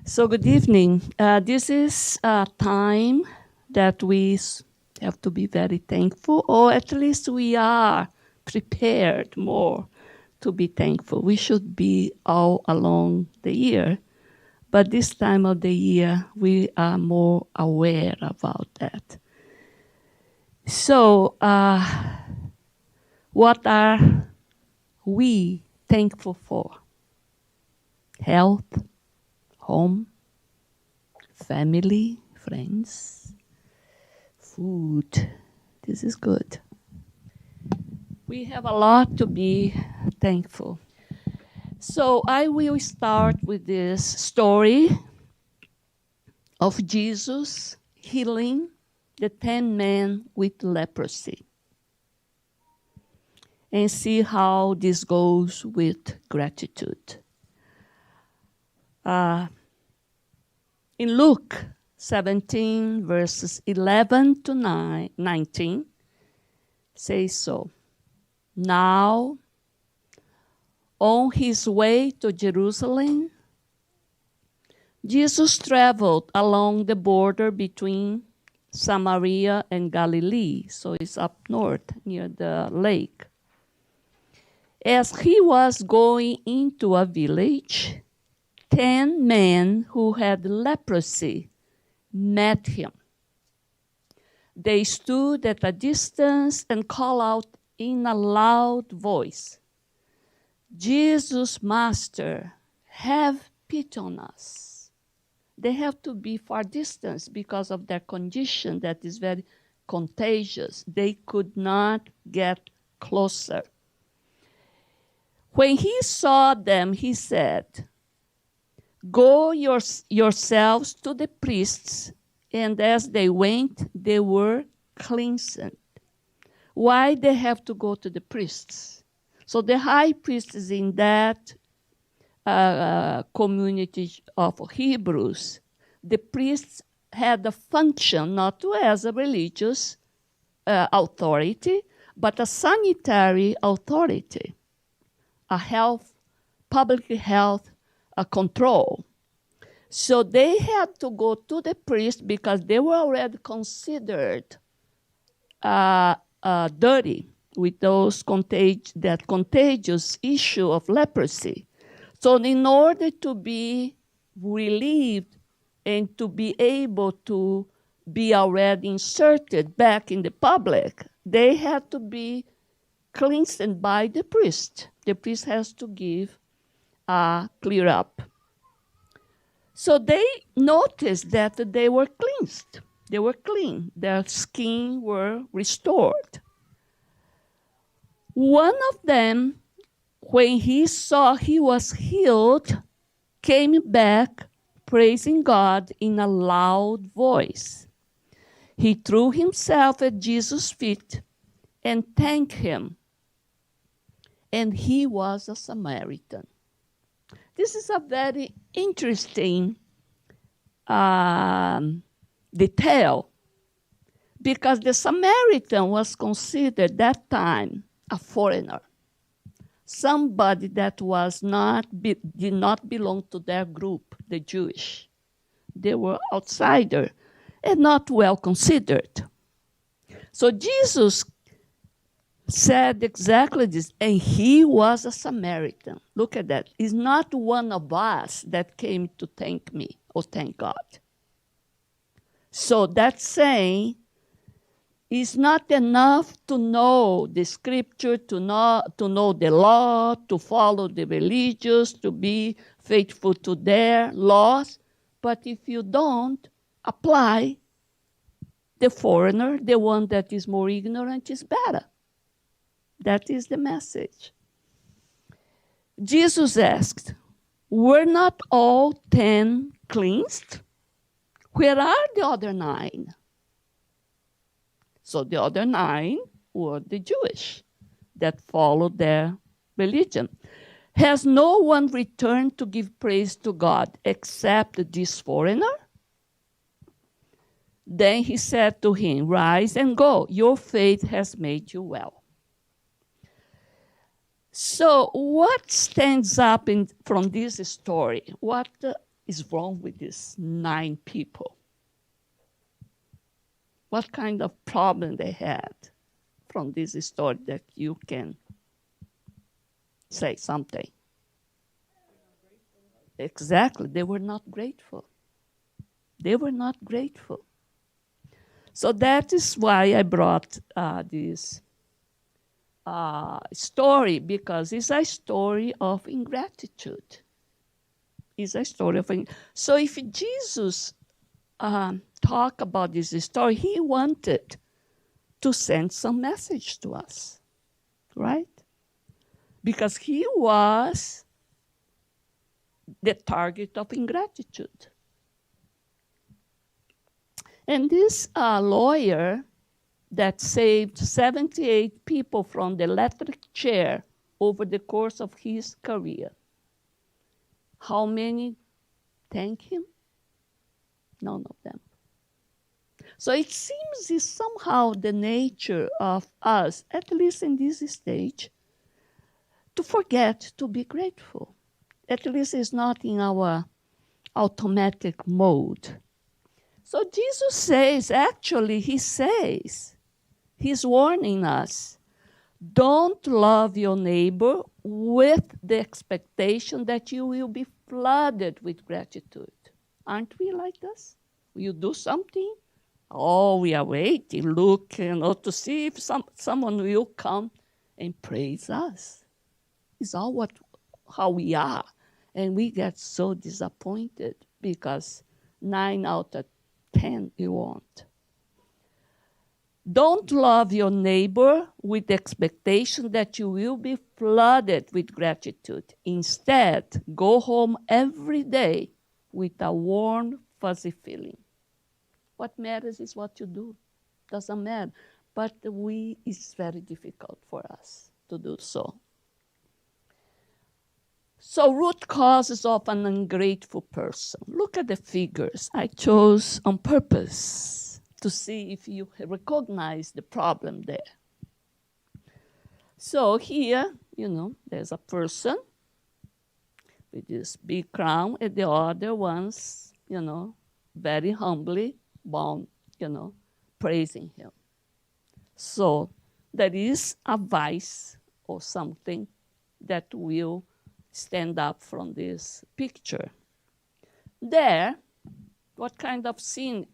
So good evening. This is a time that we have to be very thankful, or at least we are prepared more to be thankful. We should be all along the year, but this time of the year, we are more aware about that. So what are we thankful for? Health, home, family, friends, food. This is good. We have a lot to be thankful. So I will start with this story of Jesus healing the 10 men with leprosy and see how this goes with gratitude. In Luke 17, verses 11 to 19, says so. Now, on his way to Jerusalem, Jesus traveled along the border between Samaria and Galilee, so it's up north near the lake. As he was going into a village, 10 men who had leprosy met him. They stood at a distance and called out in a loud voice, "Jesus, Master, have pity on us." They have to be far distance because of their condition that is very contagious. They could not get closer. When he saw them, he said, "Go yourselves to the priests." And as they went, they were cleansed. Why they have to go to the priests? So the high priest is in that community of Hebrews. The priests had a function not as a religious authority, but a sanitary authority, a health, public health control. So they had to go to the priest because they were already considered dirty with that contagious issue of leprosy. So in order to be relieved and to be able to be already inserted back in the public, they had to be cleansed by the priest. The priest has to give clear up. So they noticed that they were cleansed. They were clean. Their skin were restored. One of them, when he saw he was healed, came back praising God in a loud voice. He threw himself at Jesus' feet and thanked him. And he was a Samaritan. This is a very interesting detail because the Samaritan was considered that time a foreigner, somebody that did not belong to their group, the Jewish. They were outsider and not well considered. So Jesus said exactly this, and he was a Samaritan. Look at that. It's not one of us that came to thank me or thank God. So that saying is not enough to know the scripture, to know the law, to follow the religious, to be faithful to their laws. But if you don't apply, the foreigner, the one that is more ignorant, is better. That is the message. Jesus asked, "Were not all 10 cleansed? Where are the other 9? So the other 9 were the Jewish that followed their religion. Has no one returned to give praise to God except this foreigner? Then he said to him, "Rise and go. Your faith has made you well." So what stands up from this story? What is wrong with these 9 people? What kind of problem they had from this story that you can say something? Exactly, they were not grateful. They were not grateful. So that is why I brought this story, because it's a story of ingratitude. It's a story of so if Jesus talked about this story, he wanted to send some message to us, right? Because he was the target of ingratitude. And this lawyer that saved 78 people from the electric chair over the course of his career, how many thank him? None of them. So it seems it's somehow the nature of us, at least in this stage, to forget to be grateful. At least it's not in our automatic mode. So Jesus says, actually, he says, he's warning us, don't love your neighbor with the expectation that you will be flooded with gratitude. Aren't we like this? You do something, oh, we are waiting, look, to see if someone will come and praise us. It's all how we are. And we get so disappointed because 9 out of 10 you won't. Don't love your neighbor with the expectation that you will be flooded with gratitude. Instead, go home every day with a warm, fuzzy feeling. What matters is what you do. Doesn't matter. But it's very difficult for us to do so. So root causes of an ungrateful person. Look at the figures I chose on purpose to see if you recognize the problem there. So here, there's a person with this big crown, and the other ones, very humbly bound, praising him. So there is a vice or something that will stand up from this picture. There, what kind of sin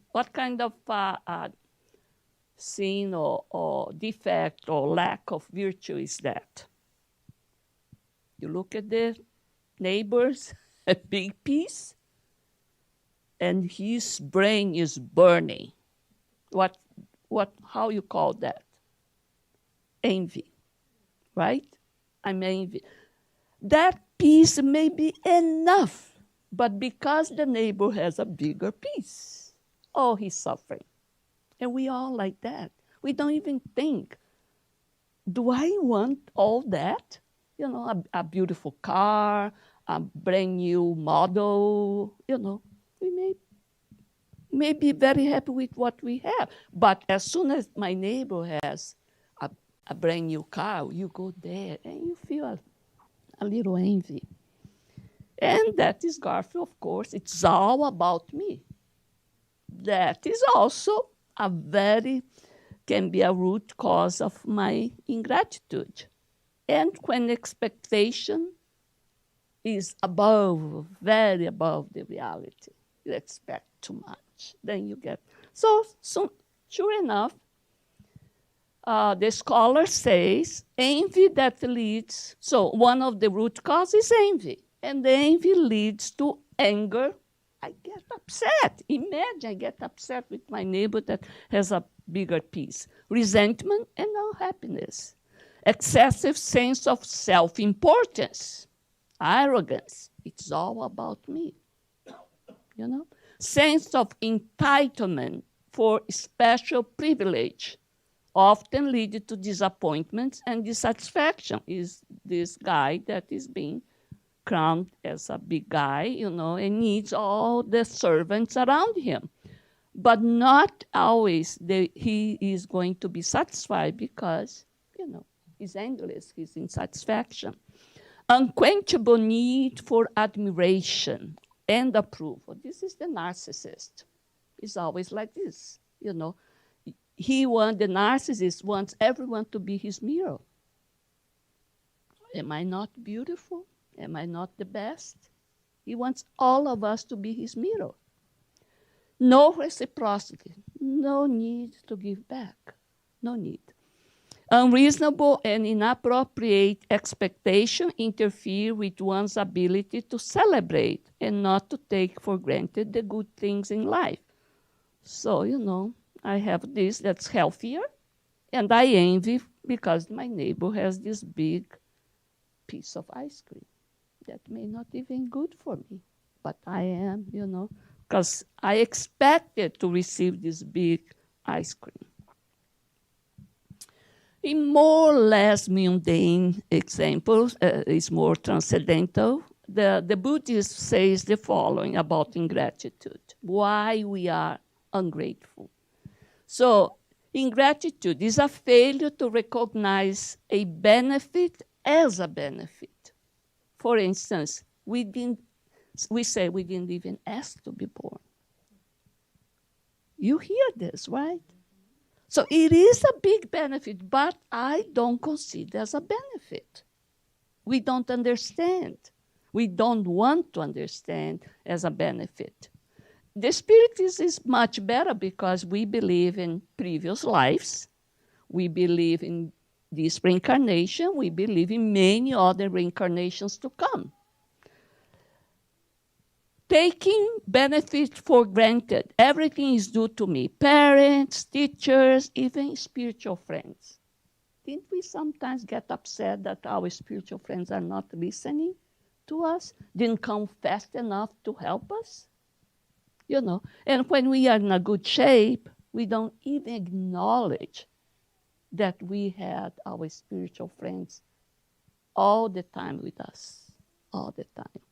or defect or lack of virtue is that? You look at the neighbor's a big piece, and his brain is burning. How you call that? Envy, right? I'm envy. That piece may be enough, but because the neighbor has a bigger piece, oh, he's suffering. And we all like that. We don't even think, do I want all that? A beautiful car, a brand new model, we may be very happy with what we have. But as soon as my neighbor has a brand new car, you go there and you feel a little envy. And that is Garfield, of course. It's all about me. That is also can be a root cause of my ingratitude. And when expectation is very above the reality, you expect too much, then you get. So sure enough, the scholar says envy that leads, so one of the root causes is envy. And the envy leads to anger. I get upset. Imagine I get upset with my neighbor that has a bigger piece. Resentment and unhappiness. Excessive sense of self-importance. Arrogance. It's all about me. Sense of entitlement for special privilege often lead to disappointments and dissatisfaction. Is this guy that is being crowned as a big guy, and needs all the servants around him. But not always he is going to be satisfied because, he's endless, he's in satisfaction. Unquenchable need for admiration, and approval. This is the narcissist. It's always like this, you know. The narcissist wants everyone to be his mirror. Am I not beautiful? Am I not the best? He wants all of us to be his mirror. No reciprocity, no need to give back, no need. Unreasonable and inappropriate expectation interfere with one's ability to celebrate and not to take for granted the good things in life. So, you know, I have this that's healthier, and I envy because my neighbor has this big piece of ice cream that may not even good for me, but I am, you know, because I expected to receive this big ice cream. In more or less mundane examples, is more transcendental, the Buddhist says the following about ingratitude, why we are ungrateful. So ingratitude is a failure to recognize a benefit as a benefit. For instance, we say we didn't even ask to be born. You hear this, right? So it is a big benefit, but I don't consider it as a benefit. We don't understand. We don't want to understand as a benefit. The Spiritist is much better because we believe in previous lives. We believe in this reincarnation. We believe in many other reincarnations to come. Taking benefit for granted. Everything is due to me. Parents, teachers, even spiritual friends. Didn't we sometimes get upset that our spiritual friends are not listening to us? Didn't come fast enough to help us? You know, and when we are in a good shape, we don't even acknowledge that we had our spiritual friends all the time with us, all the time.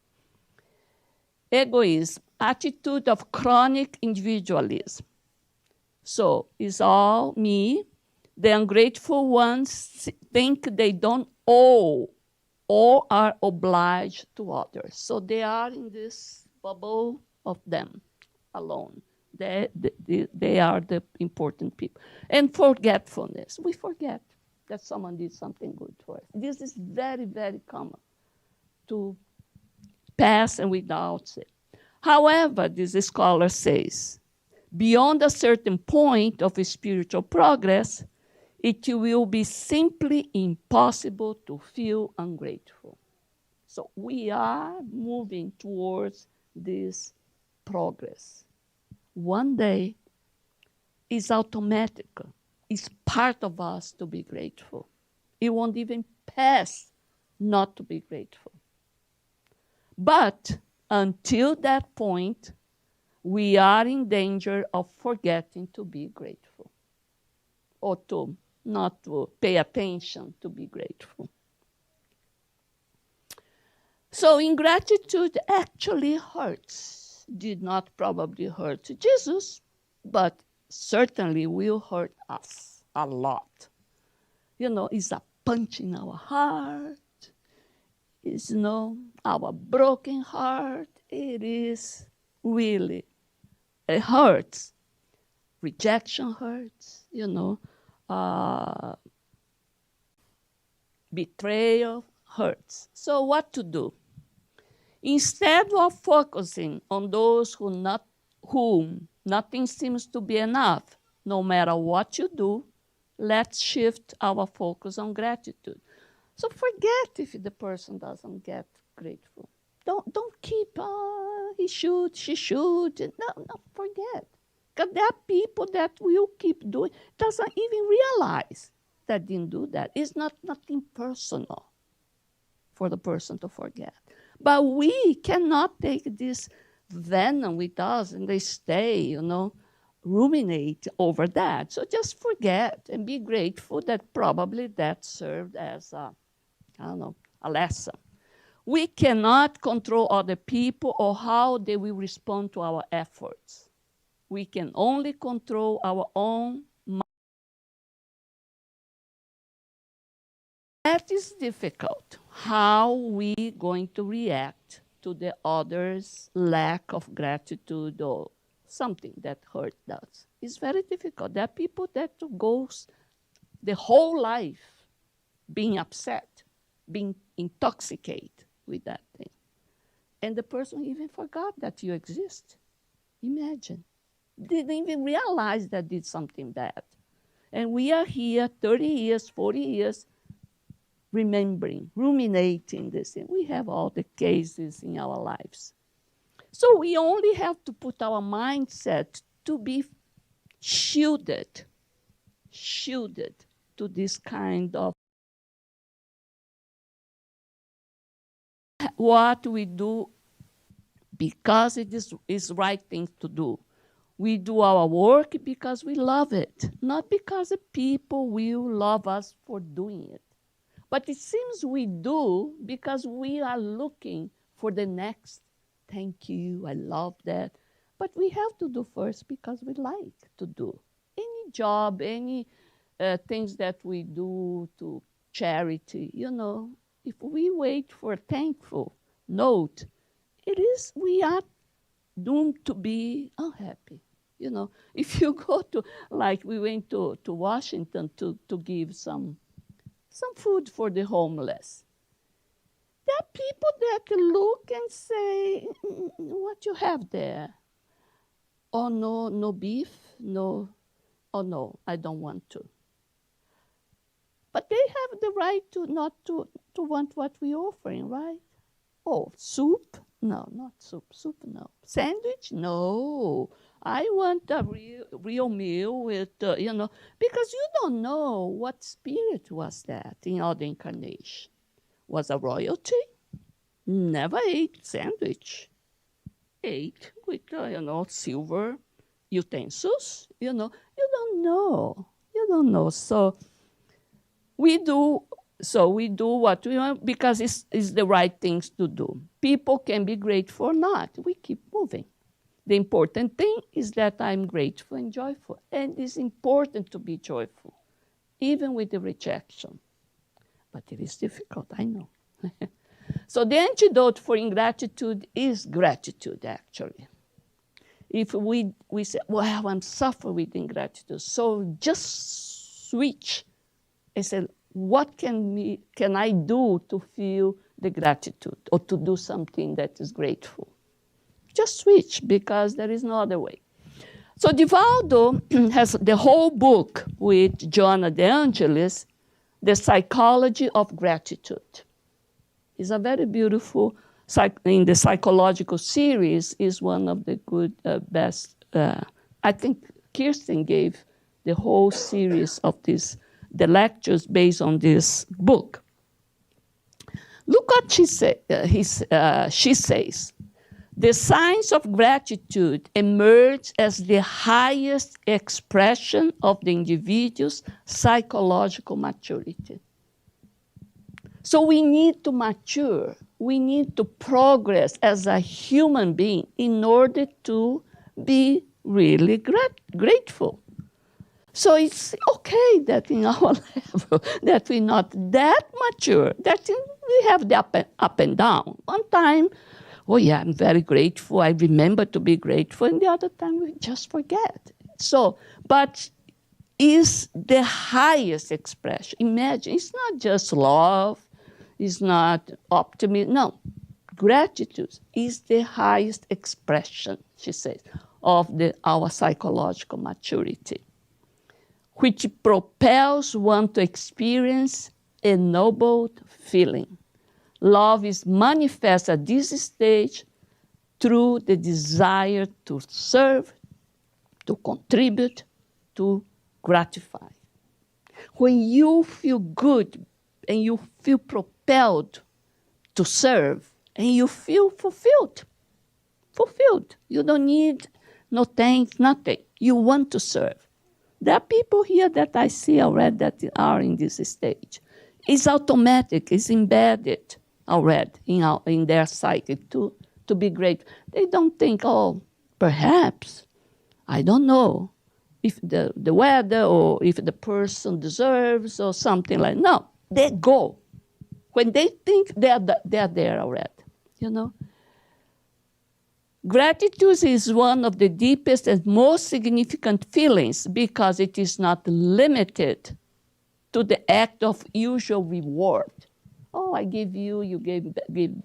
Egoism, attitude of chronic individualism. So it's all me. The ungrateful ones think they don't owe or are obliged to others. So they are in this bubble of them alone. They are the important people. And forgetfulness. We forget that someone did something good for us. This is very, very common to pass and without it. However, this scholar says, beyond a certain point of spiritual progress, it will be simply impossible to feel ungrateful. So we are moving towards this progress. One day, it's automatic. It's part of us to be grateful. It won't even pass not to be grateful. But until that point, we are in danger of forgetting to be grateful or to not to pay attention to be grateful. So ingratitude actually hurts. Did not probably hurt Jesus, but certainly will hurt us a lot. You know, it's a punch in our heart. It's, you know, our broken heart. It is really, it hurts. Rejection hurts, you know. Betrayal hurts. So what to do? Instead of focusing on those whom nothing seems to be enough, no matter what you do, let's shift our focus on gratitude. So forget if the person doesn't get grateful. Don't keep, he should, she should. No, forget. Because there are people that will keep doing, doesn't even realize that didn't do that. It's nothing personal for the person to forget. But we cannot take this venom with us and they stay, you know, ruminate over that. So just forget and be grateful that probably that served as a lesson. We cannot control other people or how they will respond to our efforts. We can only control our own mind. That is difficult. How we going to react to the other's lack of gratitude or something that hurt us. It's very difficult. There are people that goes the whole life being upset, being intoxicated with that thing. And the person even forgot that you exist. Imagine. Didn't even realize that did something bad. And we are here 30 years, 40 years, remembering, ruminating this thing. We have all the cases in our lives. So we only have to put our mindset to be shielded to this kind of what we do because it is right thing to do. We do our work because we love it, not because the people will love us for doing it. But it seems we do because we are looking for the next. Thank you, I love that. But we have to do first because we like to do. Any job, any things that we do to charity, if we wait for a thankful note, we are doomed to be unhappy. If you go to, like we went to Washington to give some food for the homeless. There are people that look and say, what you have there? Oh, no beef? No. Oh, no, I don't want to. But they have the right to not to want what we're offering, right? Oh, soup? No, not soup. Soup, no. Sandwich? No. I want a real meal with, because you don't know what spirit was that in other incarnation. Was a royalty? Never ate sandwich. Ate with, silver utensils. You don't know. You don't know. So we do what we want because it's the right things to do. People can be grateful or not. We keep moving. The important thing is that I'm grateful and joyful. And it's important to be joyful, even with the rejection. But it is difficult, I know. So the antidote for ingratitude is gratitude, actually. If we say, well, I'm suffering with ingratitude, so just switch and say, what can I do to feel the gratitude or to do something that is grateful? Just switch, because there is no other way. So Divaldo has the whole book with Joanna De Angelis, The Psychology of Gratitude. It's a very beautiful, in the psychological series, is one of the good, best. I think Kirsten gave the whole series of the lectures based on this book. Look what she says. The signs of gratitude emerge as the highest expression of the individual's psychological maturity. So we need to mature. We need to progress as a human being in order to be really grateful. So it's okay that in our level that we're not that mature, that we have the up and down. One time, oh yeah, I'm very grateful. I remember to be grateful. And the other time, we just forget. So, but is the highest expression. Imagine, it's not just love. It's not optimism. No, gratitude is the highest expression, she says, of our psychological maturity, which propels one to experience a noble feeling. Love is manifest at this stage through the desire to serve, to contribute, to gratify. When you feel good and you feel propelled to serve and you feel fulfilled. You don't need no thanks, nothing. You want to serve. There are people here that I see already that are in this stage. It's automatic, it's embedded already in their psyche to be great. They don't think, oh, perhaps, I don't know, if the weather or if the person deserves or something like that. No, they go. When they think, they are there already, Gratitude is one of the deepest and most significant feelings because it is not limited to the act of usual reward. Oh, I give you, you give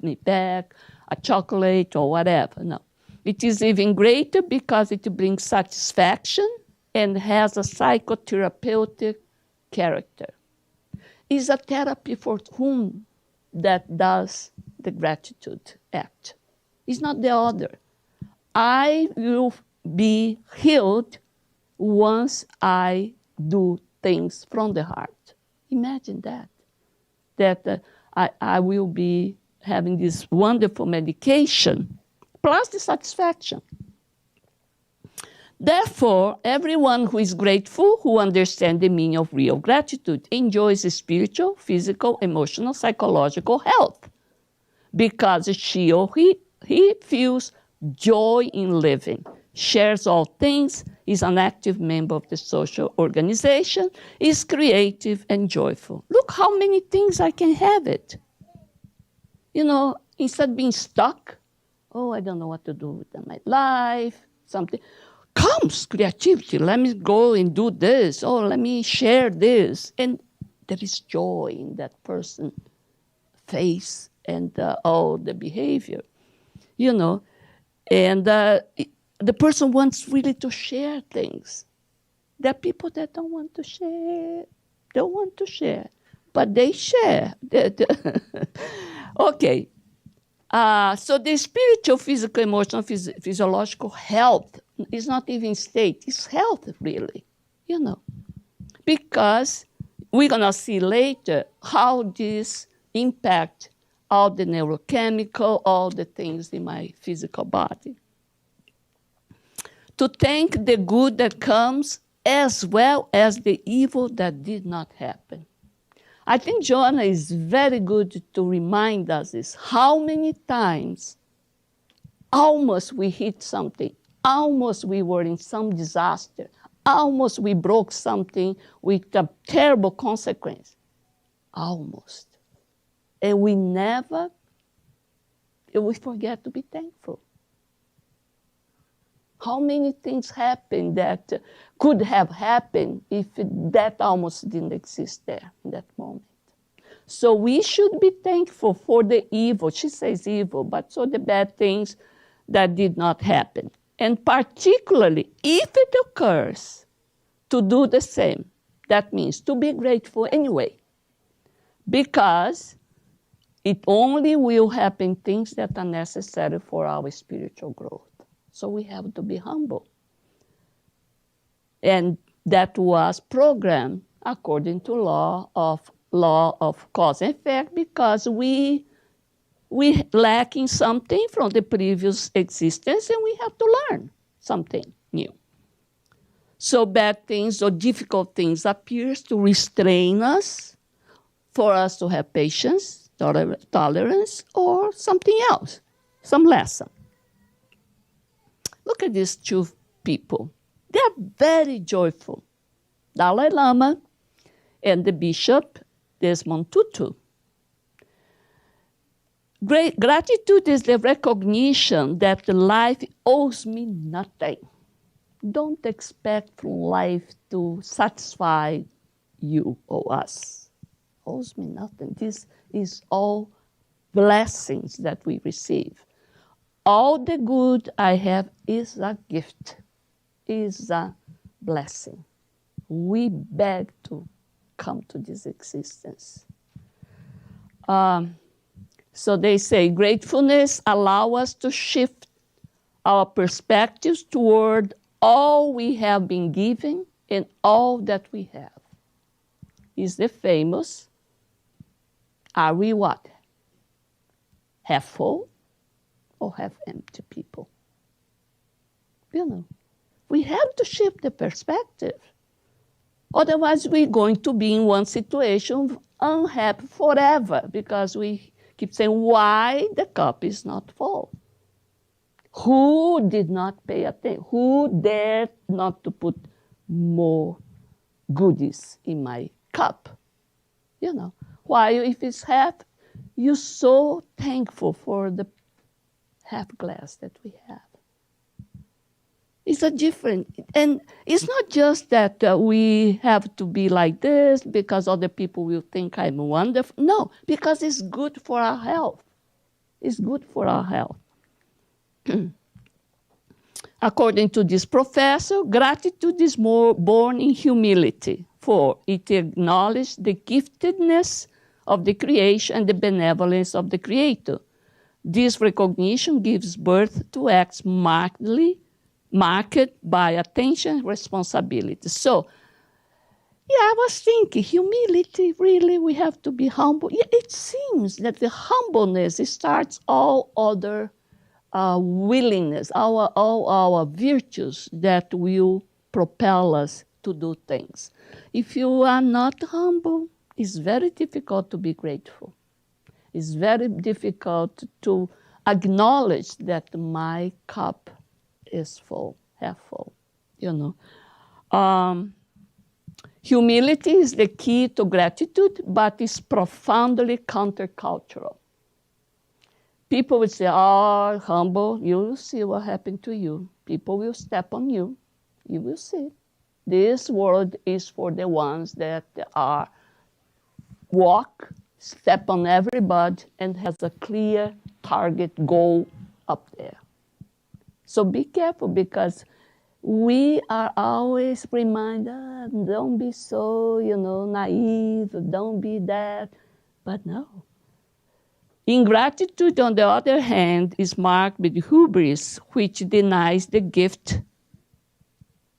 me back a chocolate or whatever. No. It is even greater because it brings satisfaction and has a psychotherapeutic character. It's a therapy for whom that does the gratitude act. It's not the other. I will be healed once I do things from the heart. Imagine that. That I will be having this wonderful medication plus the satisfaction. Therefore, everyone who is grateful, who understands the meaning of real gratitude, enjoys spiritual, physical, emotional, psychological health because she or he feels joy in living, shares all things, is an active member of the social organization, is creative and joyful. Look how many things I can have it. You know, instead of being stuck, oh, I don't know what to do with my life, something. Comes creativity. Let me go and do this. Oh, let me share this. And there is joy in that person's face and all the behavior, you know. And the person wants really to share things. There are people that don't want to share, but they share. Okay. So the spiritual, physical, emotional, physiological health is not even state, it's health really, you know. Because we're going to see later how this impact all the neurochemical, all the things in my physical body. To thank the good that comes as well as the evil that did not happen. I think Jonah is very good to remind us this. How many times almost we hit something, almost we were in some disaster, almost we broke something with a terrible consequence. Almost. And we forget to be thankful. How many things happen that could have happened if that almost didn't exist there in that moment? So we should be thankful for the evil. She says evil, but so the bad things that did not happen. And particularly if it occurs, to do the same. That means to be grateful anyway. Because it only will happen things that are necessary for our spiritual growth. So we have to be humble. And that was programmed according to law of cause and effect because we lack in something from the previous existence and we have to learn something new. So bad things or difficult things appears to restrain us for us to have patience, tolerance, or something else, some lesson. Look at these two people. They are very joyful. Dalai Lama and the Bishop Desmond Tutu. Great gratitude is the recognition that life owes me nothing. Don't expect life to satisfy you or us. Owes me nothing. This is all blessings that we receive. All the good I have is a gift, is a blessing. We beg to come to this existence. So they say gratefulness allows us to shift our perspectives toward all we have been given and all that we have. Is the famous, are we what? Half full or half empty people? You know, we have to shift the perspective. Otherwise, we're going to be in one situation unhappy forever because we keep saying why the cup is not full. Who did not pay attention? Who dared not to put more goodies in my cup? You know, while if it's half, you're so thankful for the half glass that we have. It's a different, and it's not just that we have to be like this because other people will think I'm wonderful. No, because it's good for our health. It's good for our health. According to this professor, gratitude is more born in humility, for it acknowledges the giftedness of the creation and the benevolence of the Creator. This recognition gives birth to acts marked by attention and responsibility. So, yeah, I was thinking, humility, really, we have to be humble. Yeah, it seems that the humbleness starts all other willingness, all our virtues that will propel us to do things. If you are not humble, it's very difficult to be grateful. It's very difficult to acknowledge that my cup is full, half full, Humility is the key to gratitude, but it's profoundly countercultural. People would say, oh, humble, you will see what happened to you. People will step on you. You will see. This world is for the ones that are step on everybody, and has a clear target goal up there. So be careful, because we are always reminded, don't be so, naive, don't be that. But no. Ingratitude, on the other hand, is marked with hubris, which denies the gift.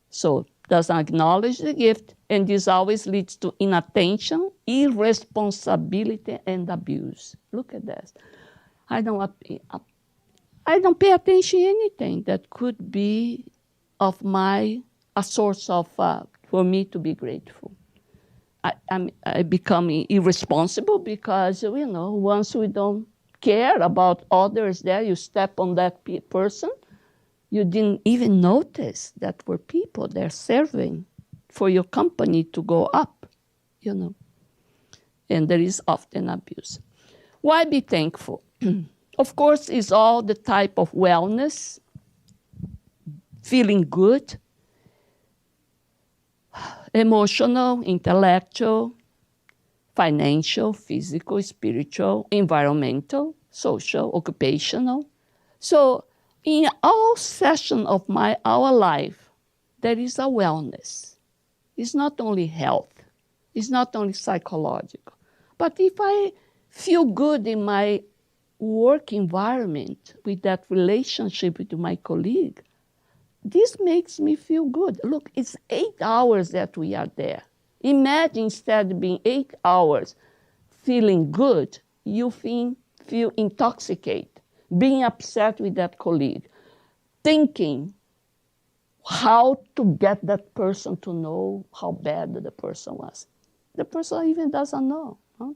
So doesn't acknowledge the gift, and this always leads to inattention, irresponsibility, and abuse. Look at this. I don't pay attention to anything that could be of a source of for me to be grateful. I become irresponsible because, once we don't care about others there, you step on that person, you didn't even notice that were people there serving for your company to go up, And there is often abuse. Why be thankful? Of course, it's all the type of wellness, feeling good, emotional, intellectual, financial, physical, spiritual, environmental, social, occupational. So in all sessions of our life, there is a wellness. It's not only health. It's not only psychological. But if I feel good in my work environment, with that relationship with my colleague, this makes me feel good. Look, it's 8 hours that we are there. Imagine, instead of being 8 hours feeling good, you feel intoxicated, being upset with that colleague, thinking how to get that person to know how bad the person was. The person even doesn't know. Huh?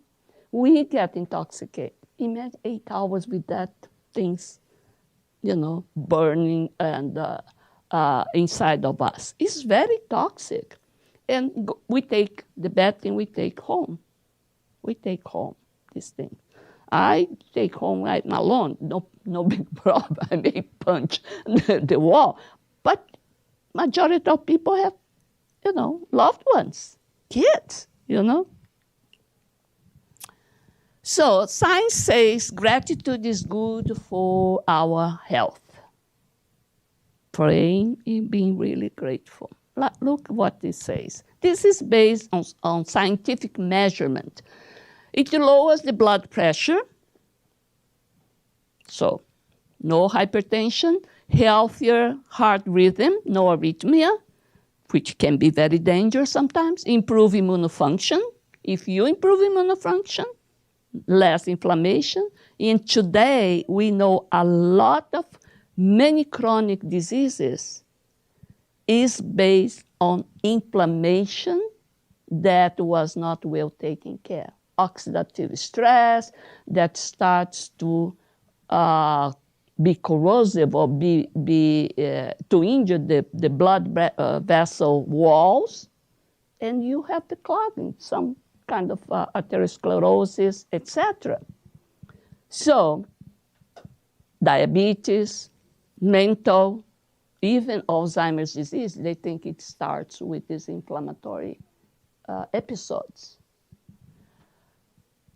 We get intoxicated. Imagine 8 hours with that things, burning and inside of us. It's very toxic. And we take the bad thing, we take home. We take home this thing. I take home I'm alone, no big problem. I may punch the wall. But majority of people have, loved ones, kids, So science says gratitude is good for our health. Praying and being really grateful. Look what this says. This is based on scientific measurement. It lowers the blood pressure, so no hypertension, healthier heart rhythm, no arrhythmia, which can be very dangerous sometimes, improve immune function. If you improve immune function, less inflammation. And today, we know a lot of many chronic diseases is based on inflammation that was not well taken care. Oxidative stress that starts to be corrosive or to injure the blood vessel walls, and you have the clogging, some kind of atherosclerosis, etc. So diabetes, mental, even Alzheimer's disease. They think it starts with these inflammatory episodes.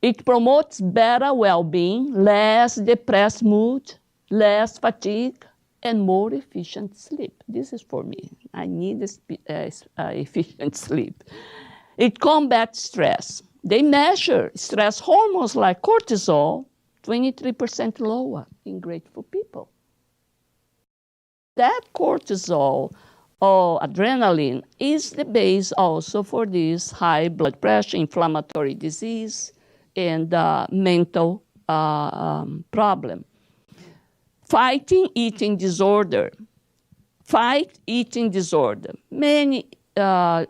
It promotes better well-being, less depressed mood, less fatigue, and more efficient sleep. This is for me. I need efficient sleep. It combats stress. They measure stress hormones like cortisol, 23% lower in grateful people. That cortisol or adrenaline is the base also for this high blood pressure, inflammatory disease, and mental problem. Fighting eating disorder. Fight eating disorder. Many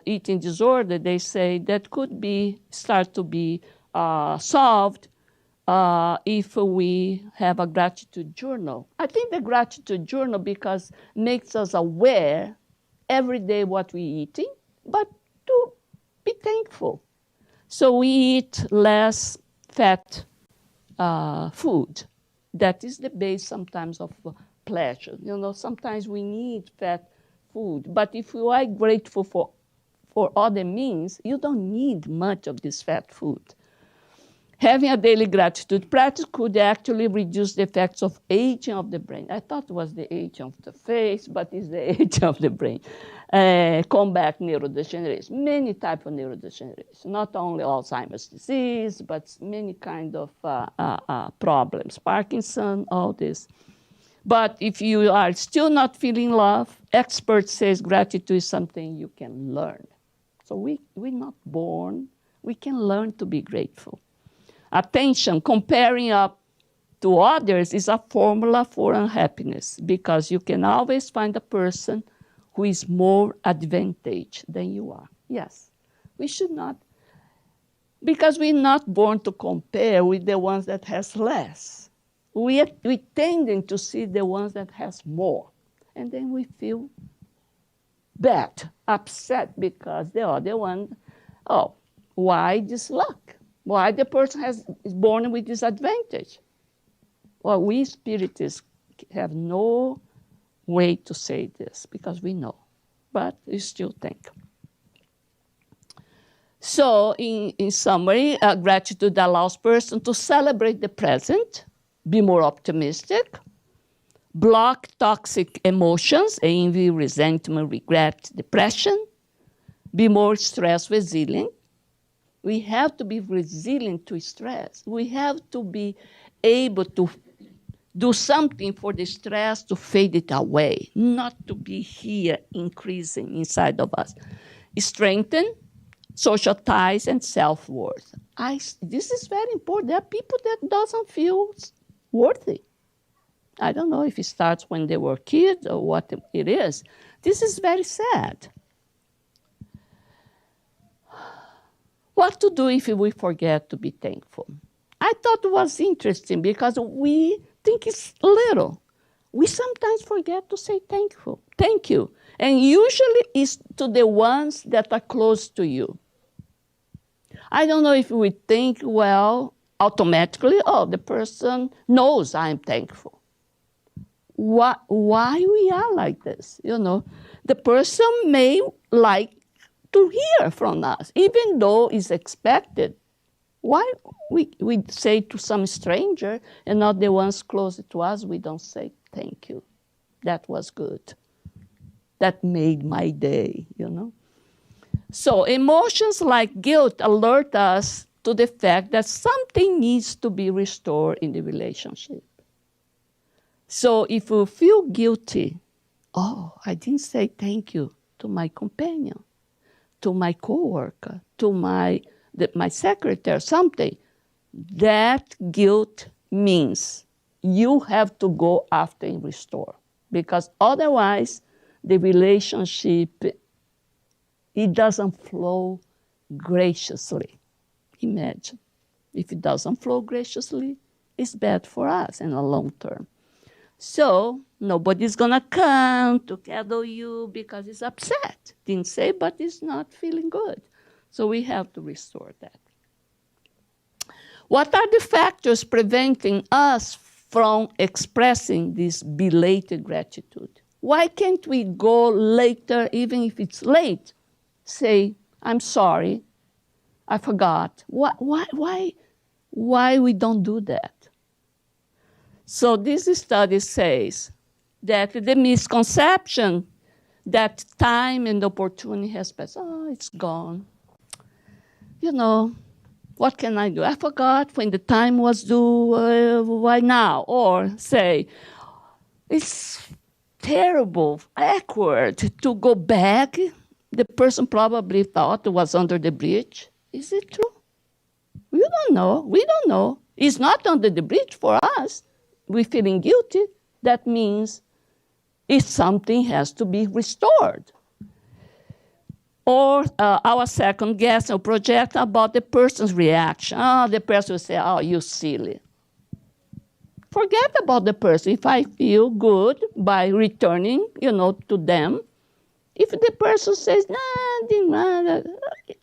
eating disorder, they say, that could start to be solved if we have a gratitude journal. I think the gratitude journal because makes us aware every day what we're eating, but to be thankful. So we eat less fat food. That is the base sometimes of pleasure. Sometimes we need fat food, but if you are grateful for other means, you don't need much of this fat food. Having a daily gratitude practice could actually reduce the effects of aging of the brain. I thought it was the aging of the face, but it's the aging of the brain. Combat neurodegeneration, many types of neurodegeneration, not only Alzheimer's disease, but many kind of problems, Parkinson, all this. But if you are still not feeling love, experts say gratitude is something you can learn. So we're not born. We can learn to be grateful. Attention, comparing up to others is a formula for unhappiness because you can always find a person who is more advantaged than you are. Yes, we should not, because we're not born to compare with the ones that has less. We tend to see the ones that has more, and then we feel bad, upset because the other one, why this luck? Why the person is born with disadvantage? Well, we Spiritists have no way to say this because we know, but we still think. So in summary, gratitude allows person to celebrate the present, be more optimistic, block toxic emotions, envy, resentment, regret, depression, be more stress resilient. We have to be resilient to stress. We have to be able to do something for the stress to fade it away, not to be here increasing inside of us. Strengthen social ties and self-worth. This is very important. There are people that doesn't feel worthy. I don't know if it starts when they were kids or what it is. This is very sad. What to do if we forget to be thankful? I thought it was interesting because we think it's little. We sometimes forget to say thank you. And usually it's to the ones that are close to you. I don't know if we think, well, automatically, the person knows I'm thankful. Why we are like this? The person may like to hear from us, even though it's expected. Why we say to some stranger and not the ones close to us, we don't say thank you. That was good. That made my day, So emotions like guilt alert us to the fact that something needs to be restored in the relationship. So if we feel guilty, I didn't say thank you to my companion, to my coworker, to my secretary, something, that guilt means you have to go after and restore. Because otherwise, the relationship, it doesn't flow graciously. Imagine, if it doesn't flow graciously, it's bad for us in the long term. So nobody's going to come to cuddle you because it's upset. Didn't say, but it's not feeling good. So we have to restore that. What are the factors preventing us from expressing this belated gratitude? Why can't we go later, even if it's late, say, I'm sorry, I forgot. Why we don't do that? So this study says that the misconception that time and opportunity has passed, oh, it's gone. You know, what can I do? I forgot when the time was due, why now? Or say, it's terrible, awkward to go back. The person probably thought it was under the bridge. Is it true? We don't know. We don't know. It's not under the bridge for us. We're feeling guilty. That means if something has to be restored. Or our second guess or project about the person's reaction. Oh, the person will say, oh, you silly. Forget about the person. If I feel good by returning, to them, if the person says, nah,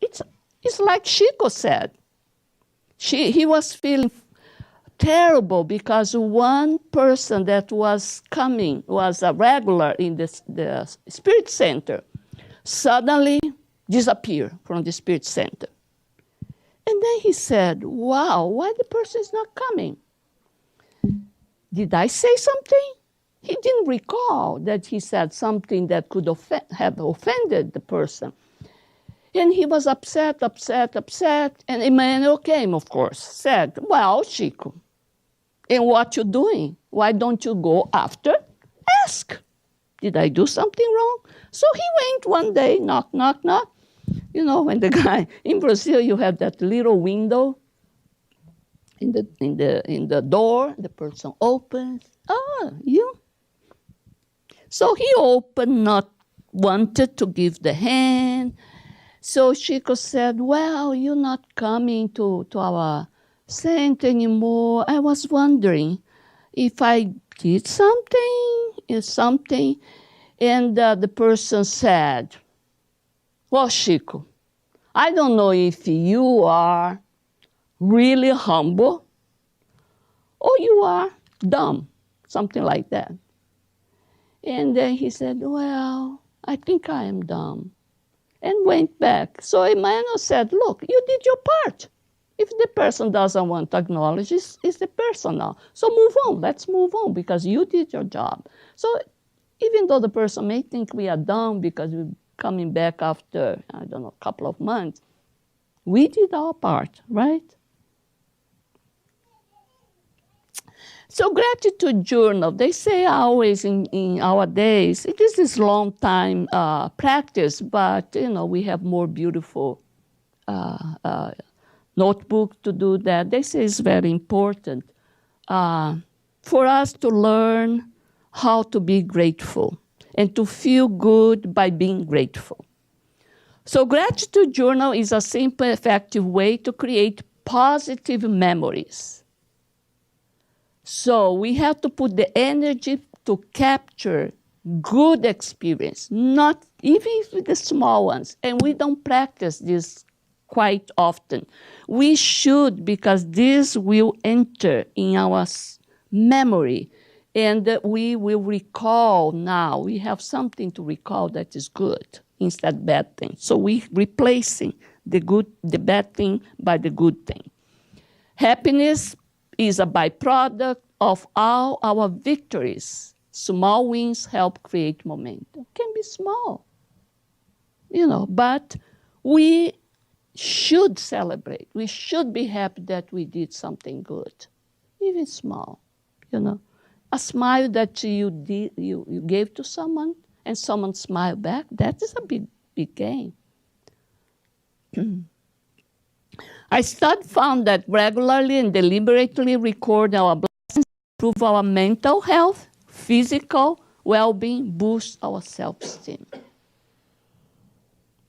it's like Chico said. He was feeling terrible because one person that was coming, was a regular in the Spirit Center, suddenly disappeared from the Spirit Center. And then he said, wow, why the person is not coming? Did I say something? He didn't recall that he said something that could have offended the person. And he was upset. And Emmanuel came, of course, said, well, Chico, and what you doing? Why don't you go after? Ask. Did I do something wrong? So he went one day, knock, knock, knock. When the guy, in Brazil, you have that little window in the door, the person opens. Oh, you? So he opened, not wanted to give the hand. So Chico said, well, you're not coming to our center anymore. I was wondering if I did something. And the person said, well, Chico, I don't know if you are really humble or you are dumb, something like that. And then he said, well, I think I am dumb, and went back. So Emmanuel said, look, you did your part. If the person doesn't want to acknowledge, it's the person now. So move on, let's move on, because you did your job. So even though the person may think we are dumb because we're coming back after, I don't know, a couple of months, we did our part, right? So gratitude journal, they say always in our days, this is long time practice, but we have more beautiful notebook to do that. They say it's very important for us to learn how to be grateful and to feel good by being grateful. So gratitude journal is a simple, effective way to create positive memories. So we have to put the energy to capture good experience, not even with the small ones. And we don't practice this quite often. We should, because this will enter in our memory, and we will recall now. We have something to recall that is good instead of bad thing. So we're replacing the bad thing by the good thing. Happiness is a byproduct of all our victories. Small wins help create momentum. It can be small, but we should celebrate. We should be happy that we did something good, even small, A smile that you gave to someone and someone smiled back, that is a big gain. I found that regularly and deliberately record our blessings, improve our mental health, physical well-being, boost our self-esteem.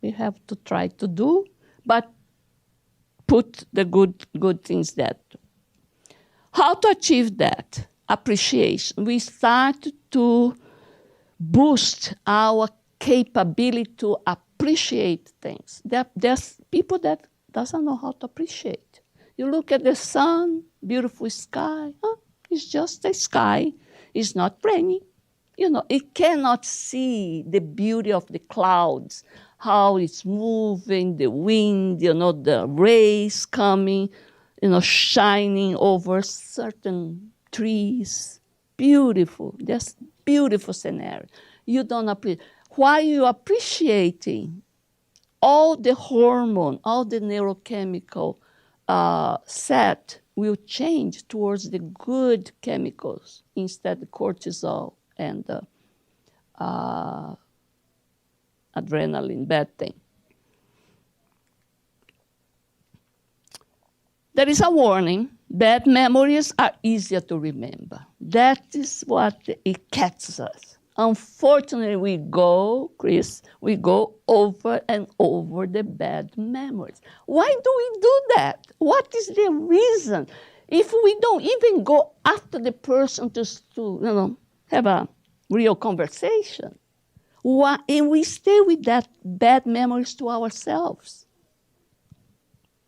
We have to try to do, but put the good things there. How to achieve that? Appreciation. We start to boost our capability to appreciate things. There's people that doesn't know how to appreciate. You look at the sun, beautiful sky, It's just the sky. It's not raining. It cannot see the beauty of the clouds, how it's moving, the wind, the rays coming, shining over certain trees. Beautiful, just beautiful scenario. You don't appreciate. While you're appreciating, all the hormone, all the neurochemical set will change towards the good chemicals instead of cortisol and adrenaline, bad thing. There is a warning. Bad memories are easier to remember. That is what it catches us. Unfortunately, we go over and over the bad memories. Why do we do that? What is the reason? If we don't even go after the person to have a real conversation, and we stay with that bad memories to ourselves,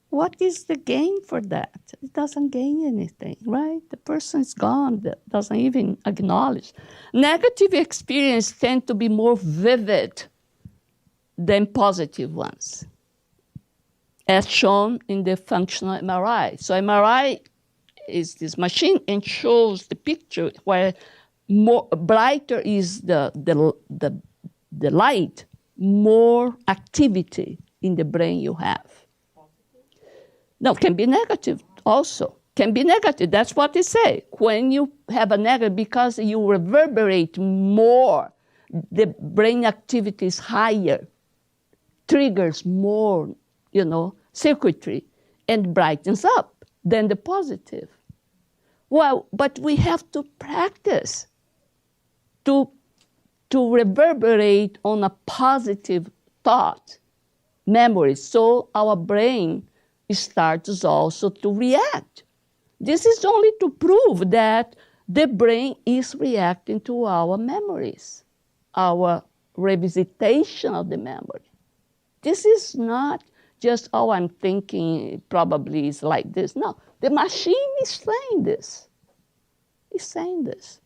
what is the gain for that? It doesn't gain anything, right? The person is gone, doesn't even acknowledge. Negative experiences tend to be more vivid than positive ones, as shown in the functional MRI. So MRI is this machine and shows the picture where more brighter is the light, more activity in the brain you have. No, can be negative also. Can be negative. That's what they say. When you have a negative, because you reverberate more, the brain activity is higher, triggers more, circuitry, and brightens up than the positive. Well, but we have to practice to reverberate on a positive thought, memory, so our brain starts also to react. This is only to prove that the brain is reacting to our memories, our revisitation of the memory. This is not just, I'm thinking probably it's like this. No, the machine is saying this. It's saying this.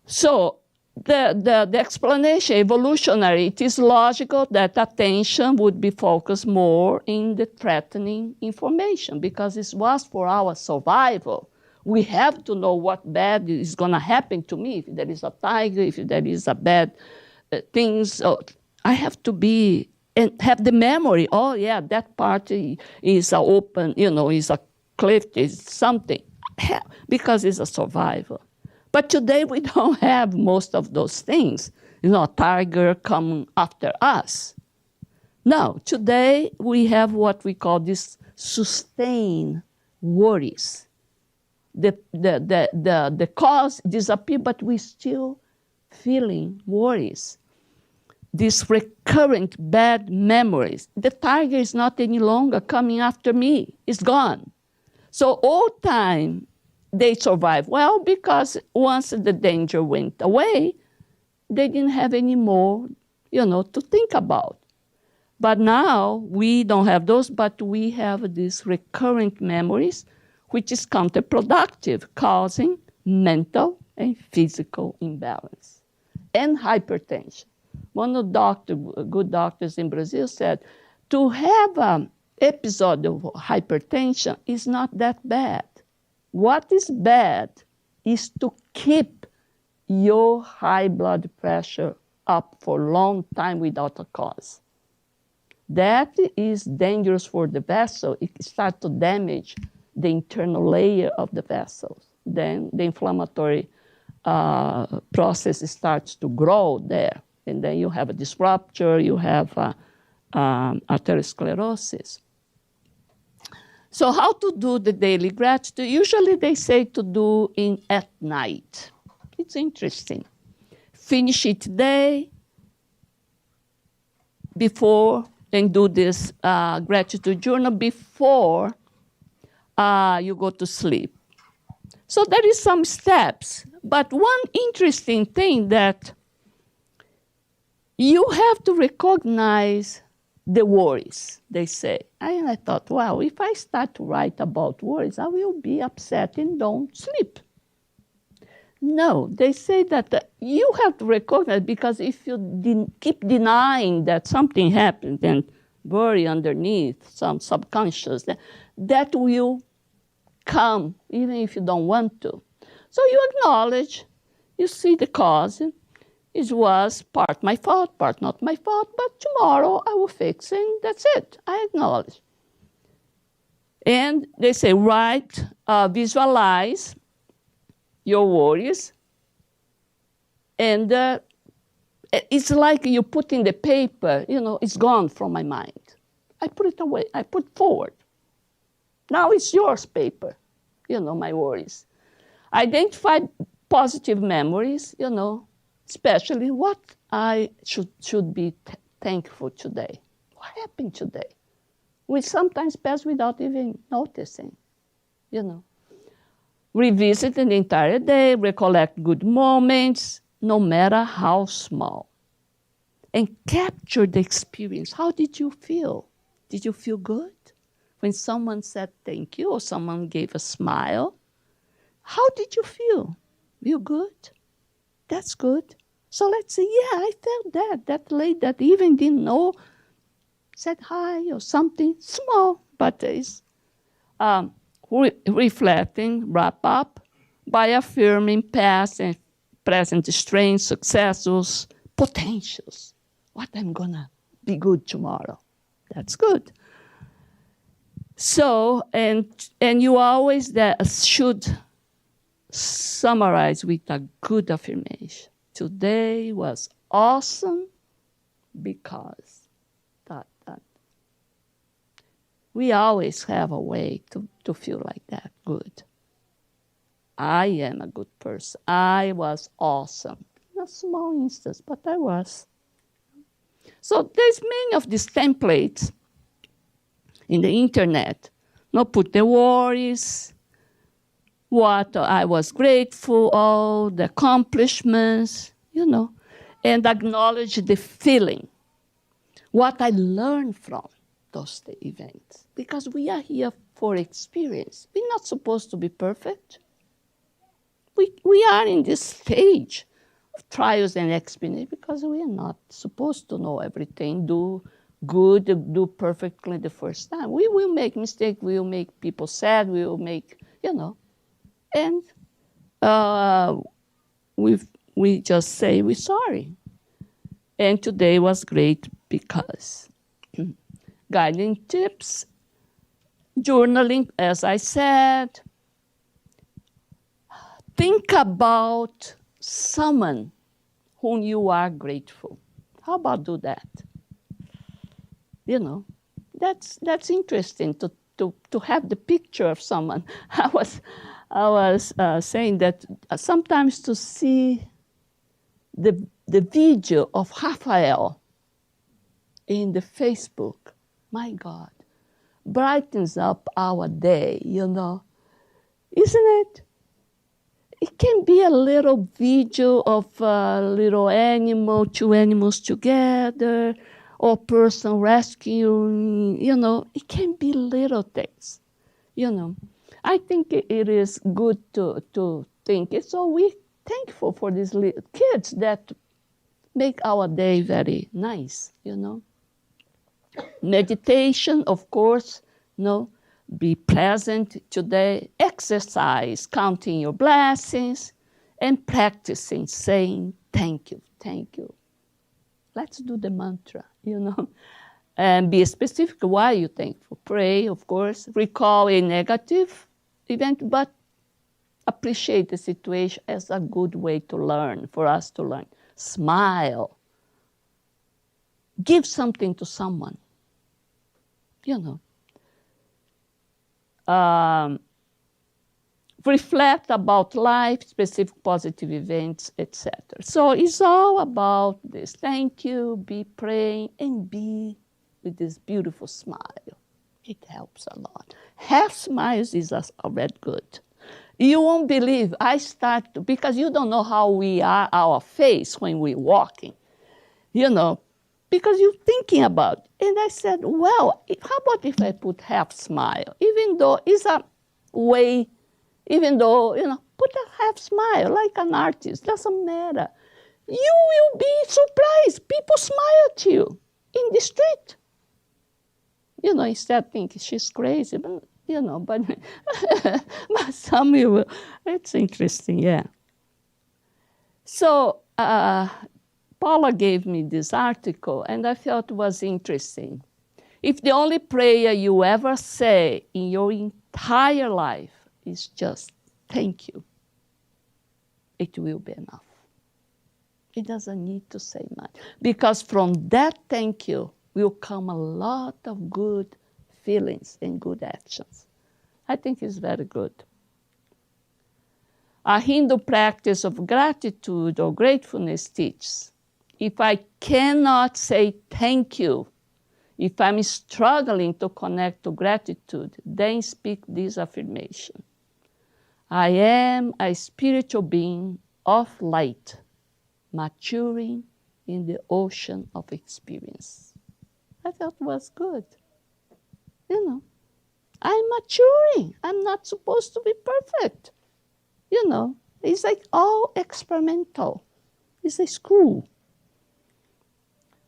So the explanation, evolutionary, it is logical that attention would be focused more in the threatening information because it was for our survival. We have to know what bad is going to happen to me. If there is a tiger, if there is a bad things, I have to be and have the memory. Oh yeah, that part is open, is a cliff, is something, because it's a survival. But today we don't have most of those things. A tiger coming after us. No, today we have what we call this sustained worries. The cause disappear, but we still feeling worries. These recurrent bad memories. The tiger is not any longer coming after me. It's gone. So all time, they survive. Well, because once the danger went away, they didn't have any more, to think about. But now we don't have those, but we have these recurrent memories, which is counterproductive, causing mental and physical imbalance and hypertension. One of the good doctors in Brazil said, to have an episode of hypertension is not that bad. What is bad is to keep your high blood pressure up for a long time without a cause. That is dangerous for the vessel. It starts to damage the internal layer of the vessels. Then the inflammatory process starts to grow there. And then you have a disruption, you have arteriosclerosis. So how to do the daily gratitude? Usually they say to do at night. It's interesting. Finish it today before and do this gratitude journal before you go to sleep. So there is some steps. But one interesting thing that you have to recognize the worries, they say. And I thought, wow, if I start to write about worries, I will be upset and don't sleep. No, they say that you have to recognize, because if you keep denying that something happened and worry underneath, some subconscious, that will come even if you don't want to. So you acknowledge, you see the cause. It was part my fault, part not my fault, but tomorrow I will fix it, and that's it. I acknowledge. And they say, write, visualize your worries, and it's like you put in the paper, it's gone from my mind. I put it away, I put forward. Now it's yours paper, my worries. Identify positive memories, especially what I should be thankful today. What happened today? We sometimes pass without even noticing, Revisit the entire day, recollect good moments, no matter how small. And capture the experience. How did you feel? Did you feel good? When someone said thank you or someone gave a smile, how did you feel? You good? That's good. So let's say, yeah, I felt that. That lady that even didn't know said hi or something small, but it's reflecting, wrap up by affirming past and present strengths, successes, potentials. What I'm gonna be good tomorrow. That's good. So, and you always should summarize with a good affirmation. Today was awesome because that. We always have a way to feel like that, good. I am a good person. I was awesome. In a small instance, but I was. So there's many of these templates in the internet. Put the worries, what I was grateful, all the accomplishments, and acknowledge the feeling, what I learned from those events. Because we are here for experience. We're not supposed to be perfect. We are in this stage of trials and experience because we are not supposed to know everything, do good, do perfectly the first time. We will make mistakes, we will make people sad, we will make, and we just say we're sorry. And today was great because guiding tips, journaling, as I said. Think about someone whom you are grateful. How about do that? That's interesting to have the picture of someone. I was saying that sometimes to see the video of Rafael in the Facebook, my God, brightens up our day, Isn't it? It can be a little video of a little animal, two animals together, or person rescuing, It can be little things, I think it is good to think it. So we're thankful for these little kids that make our day very nice, Meditation, of course, be pleasant today. Exercise, counting your blessings, and practicing saying thank you, thank you. Let's do the mantra, And be specific why you're thankful. Pray, of course. Recall a negative event, but appreciate the situation as a good way to learn, for us to learn. Smile. Give something to someone. Reflect about life, specific positive events, etc. So it's all about this. Thank you, be praying, and be with this beautiful smile. It helps a lot. Half smiles is already good. You won't believe, because you don't know how we are, our face when we're walking. because you're thinking about it. And I said, well, how about if I put half smile? Even though it's a way, put a half smile like an artist, doesn't matter. You will be surprised. People smile at you in the street. Instead thinking she's crazy, but, but some will. It's interesting, yeah. So Paula gave me this article, and I felt it was interesting. If the only prayer you ever say in your entire life is just thank you, it will be enough. It doesn't need to say much. Because from that thank you will come a lot of good feelings and good actions. I think it's very good. A Hindu practice of gratitude or gratefulness teaches, if I cannot say thank you, if I'm struggling to connect to gratitude, then speak this affirmation. I am a spiritual being of light, maturing in the ocean of experience. I felt it was good. I'm maturing. I'm not supposed to be perfect. It's like all experimental. It's a school.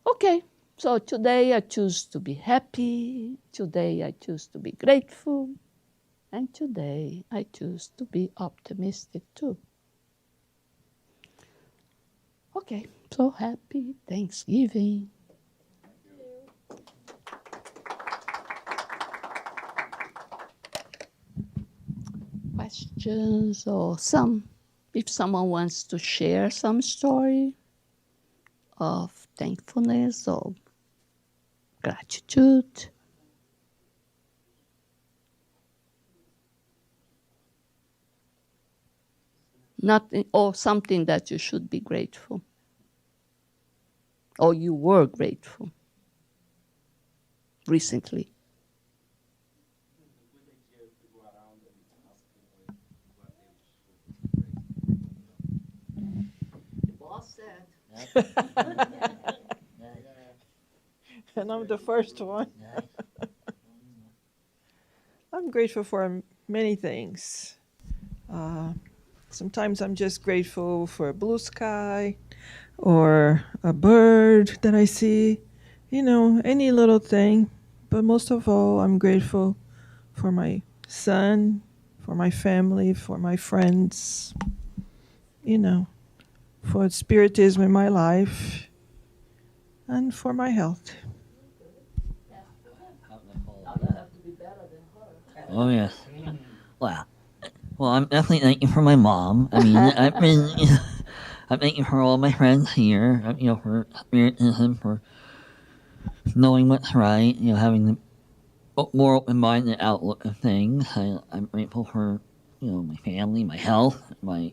Okay, so today I choose to be happy. Today I choose to be grateful. And today I choose to be optimistic too. Okay, so happy Thanksgiving. Questions or if someone wants to share some story of thankfulness or gratitude. Nothing, or something that you should be grateful. Or you were grateful recently. The boss said. And I'm the first one. I'm grateful for many things. Sometimes I'm just grateful for a blue sky or a bird that I see, any little thing. But most of all, I'm grateful for my son, for my family, for my friends, for Spiritism in my life, and for my health. Oh, yes. Well, I'm definitely thanking for my mom. I mean, I'm thanking for all my friends here, for Spiritism, for knowing what's right, having the more open-minded outlook of things. I'm grateful for, my family, my health, I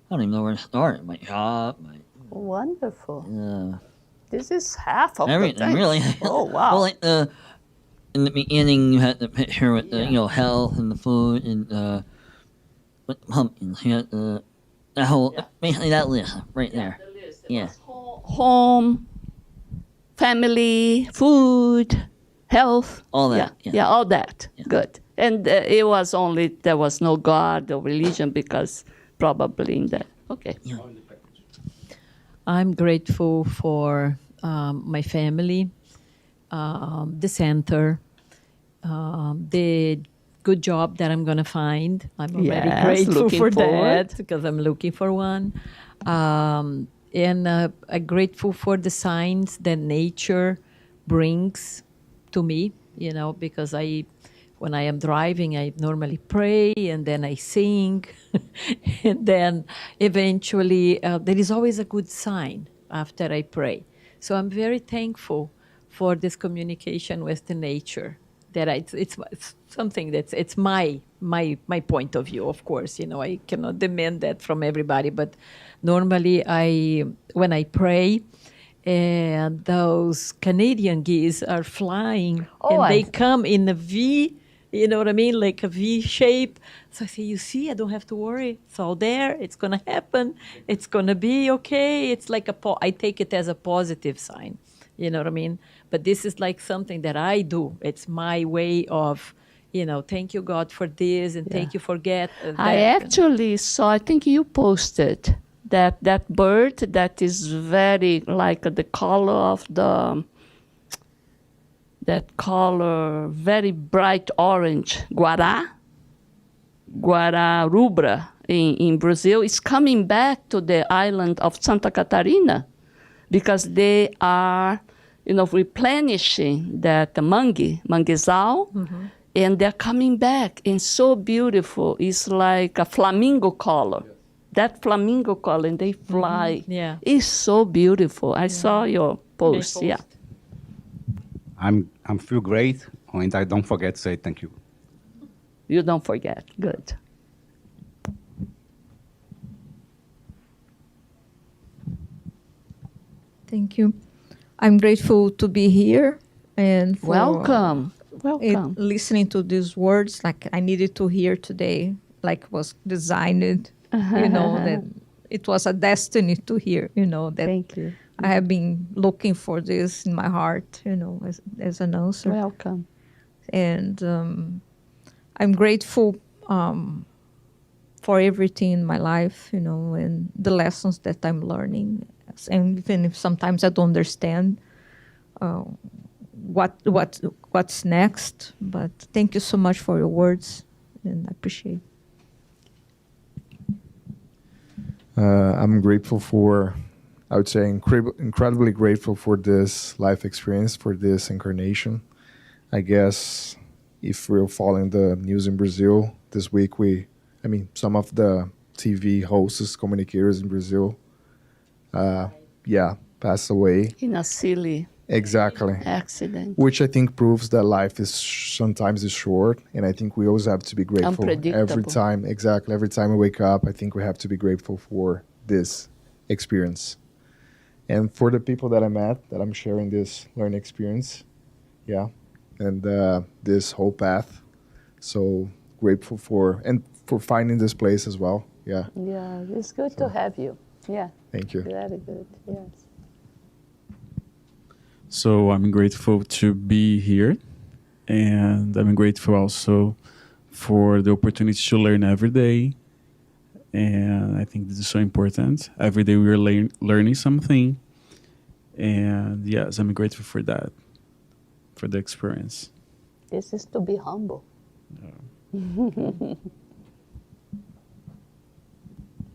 don't even know where to start, my job, Wonderful. This is half of everything, the thing. really. Oh, wow. Well, in the beginning, you had the picture with the, health and the food and with the pumpkins. You had that whole, basically that list right there. The list. Yeah. Home, family, food, health. All that. Yeah, all that. Yeah. Good. And there was no God or religion because probably in that. Okay. Yeah. I'm grateful for my family, the center, the good job that I'm going to find. I'm already grateful for that because I'm looking for one. And I'm grateful for the signs that nature brings to me, because when I am driving, I normally pray and then I sing. And then eventually there is always a good sign after I pray. So I'm very thankful for this communication with the nature. That it's something it's my point of view, of course. I cannot demand that from everybody, but normally when I pray, and those Canadian geese are flying, and they come in a V You know what I mean? Like a V shape. So I say, you see, I don't have to worry. It's all there. It's going to happen. It's going to be okay. It's like I take it as a positive sign. You know what I mean? But this is like something that I do. It's my way of, thank you, God, for this, and thank you for that. I actually saw, I think you posted that bird that is very like the color of that color, very bright orange, guará rubra in Brazil, is coming back to the island of Santa Catarina because they are, replenishing that manguezal, and they're coming back. And so beautiful. It's like a flamingo color. That flamingo color, and they fly. Yeah. It's so beautiful. I saw your post. Yeah. I'm feel great, and I don't forget to say thank you. You don't forget. Good. Thank you. I'm grateful to be here and for Welcome. Welcome. listening to these words. Like I needed to hear today, like was designed, that it was a destiny to hear, that Thank you. I have been looking for this in my heart, as an answer. Welcome. And I'm grateful for everything in my life, and the lessons that I'm learning. And even if sometimes I don't understand what's next, but thank you so much for your words, and I appreciate it. I'm grateful for, I would say, incredibly grateful for this life experience, for this incarnation. I guess if we're following the news in Brazil this week, some of the TV hosts, communicators in Brazil, passed away. In a silly accident. Which I think proves that life is sometimes is short, and I think we always have to be grateful every time. Exactly, every time we wake up, I think we have to be grateful for this experience, and for the people that I met, that I'm sharing this learning experience, and this whole path. So grateful for finding this place as well. Yeah, It's good to have you. Yeah. Thank you. Very good. Yes. So I'm grateful to be here, and I'm grateful also for the opportunity to learn every day. And I think this is so important. Every day we are learning something. And yes, I'm grateful for that, for the experience. This is to be humble.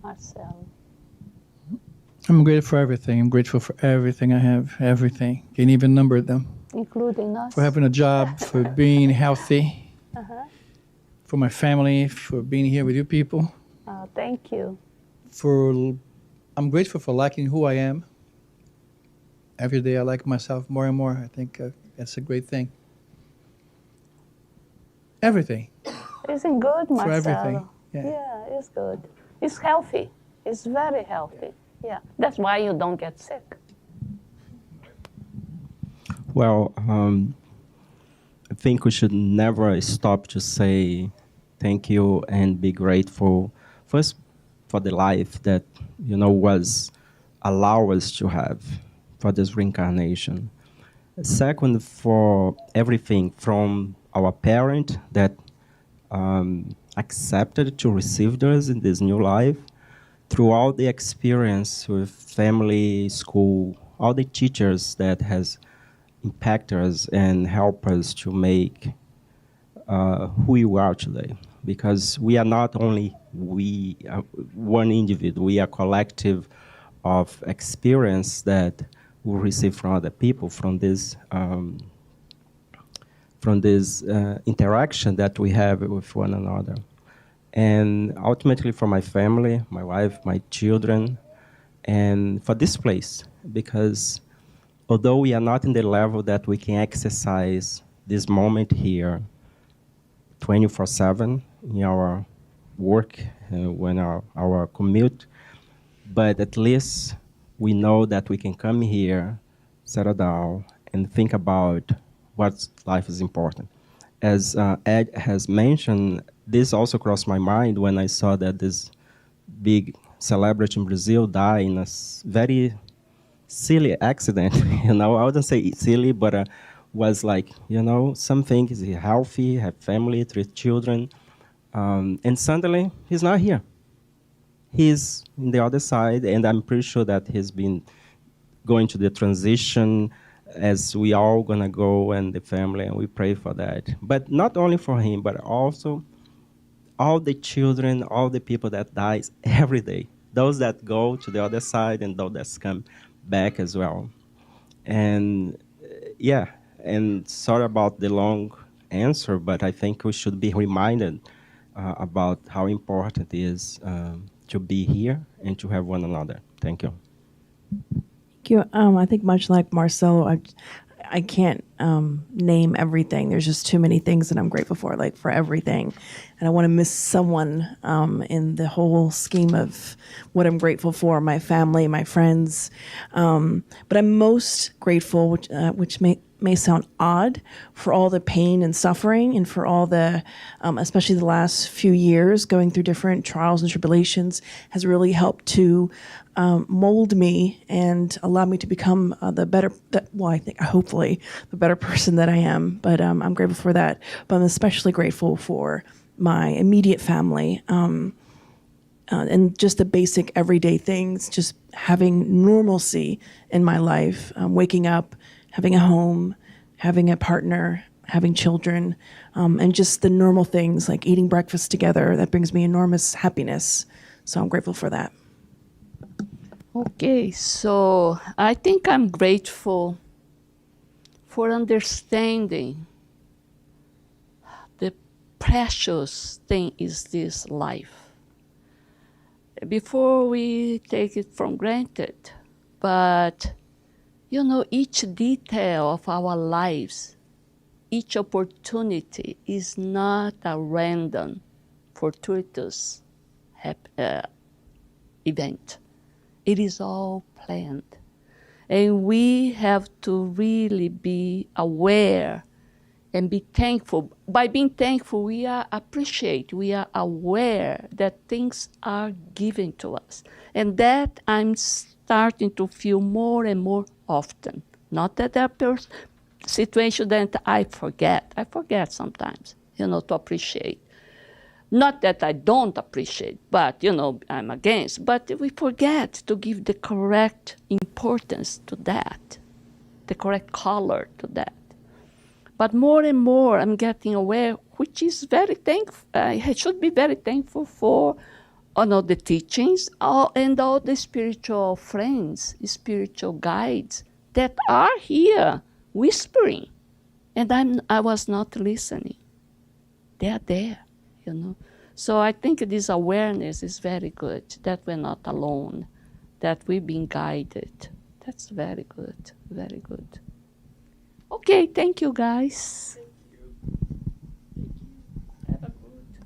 Marcelo. I'm grateful for everything. I'm grateful for everything I have, everything. Can't even number them. Including us. For having a job, for being healthy, for my family, for being here with you people. Thank you. I'm grateful for liking who I am. Every day I like myself more and more. I think that's a great thing. Everything. Isn't good, Marcelo? For everything. Yeah, it's good. It's healthy. It's very healthy. Yeah, that's why you don't get sick. Well, I think we should never stop to say thank you and be grateful first for the life that was allowed us to have, for this reincarnation. Second, for everything from our parent that accepted to receive us in this new life, throughout the experience with family, school, all the teachers that has impacted us and helped us to make who you are today. Because we are not only one individual, we are a collective of experience that we receive from other people, from this interaction that we have with one another. And ultimately for my family, my wife, my children, and for this place. Because although we are not in the level that we can exercise this moment here 24/7 in our work, when our commute, but at least we know that we can come here, settle down, and think about what life is important. as Ed has mentioned, this also crossed my mind when I saw that this big celebrity in Brazil died in a very silly accident. I wouldn't say silly, but was like, something is healthy, have family, 3 children, and suddenly he's not here. He's in the other side, and I'm pretty sure that he's been going to the transition as we all gonna go and the family, and we pray for that. But not only for him, but also all the children, all the people that dies every day, those that go to the other side and those that come back as well. And and sorry about the long answer, but I think we should be reminded about how important it is to be here and to have one another. Thank you. Thank you. I think much like Marcelo, I can't name everything. There's just too many things that I'm grateful for, like for everything. And I want to miss someone in the whole scheme of what I'm grateful for, my family, my friends. But I'm most grateful, which may sound odd, for all the pain and suffering and for all the, especially the last few years, going through different trials and tribulations has really helped to mold me and allow me to become I think hopefully the better person that I am. But I'm grateful for that. But I'm especially grateful for my immediate family and just the basic everyday things, just having normalcy in my life, waking up, having a home, having a partner, having children, and just the normal things like eating breakfast together. That brings me enormous happiness. So I'm grateful for that. Okay, so I think I'm grateful for understanding the precious thing is this life. Before we take it for granted, but each detail of our lives, each opportunity is not a random, fortuitous event. It is all planned. And we have to really be aware and be thankful. By being thankful, we are aware that things are given to us. And that I'm starting to feel more and more often. Not that there are situations that I forget. I forget sometimes, to appreciate. Not that I don't appreciate, but, I'm against. But we forget to give the correct importance to that, the correct color to that. But more and more, I'm getting aware, which is very thankful. I should be very thankful for the teachings and all the spiritual friends, spiritual guides that are here whispering. And I was not listening. They are there, So I think this awareness is very good, that we're not alone, that we've been guided. That's very good, very good. Okay, thank you, guys. Have a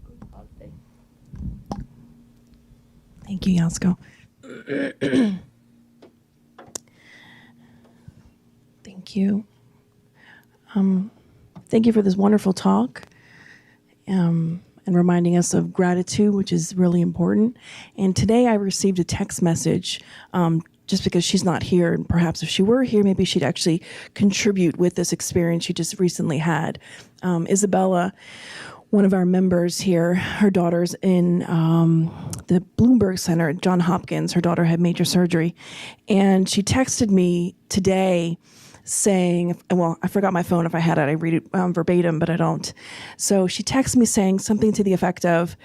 good holiday. Thank you, Yasco. Thank you. Thank you for this wonderful talk and reminding us of gratitude, which is really important. And today I received a text message just because she's not here, and perhaps if she were here, maybe she'd actually contribute with this experience she just recently had. Isabella, one of our members here, her daughter's in the Bloomberg Center at Johns Hopkins. Her daughter had major surgery. And she texted me today saying, well, I forgot my phone. If I had it, I'd read it verbatim, but I don't. So she texted me saying something to the effect of,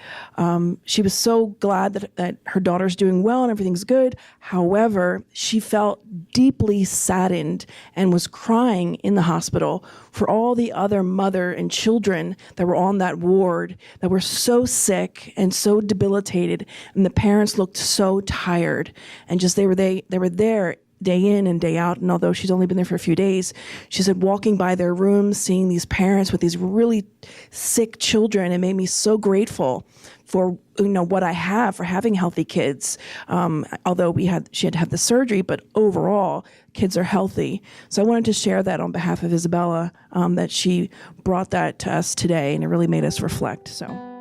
she was so glad that her daughter's doing well and everything's good. However, she felt deeply saddened and was crying in the hospital for all the other mother and children that were on that ward that were so sick and so debilitated, and the parents looked so tired, and just they were there day in and day out. And although she's only been there for a few days, she said walking by their rooms, seeing these parents with these really sick children, it made me so grateful for what I have, for having healthy kids. Although she had to have the surgery, but overall, kids are healthy. So I wanted to share that on behalf of Isabella, that she brought that to us today, and it really made us reflect. So.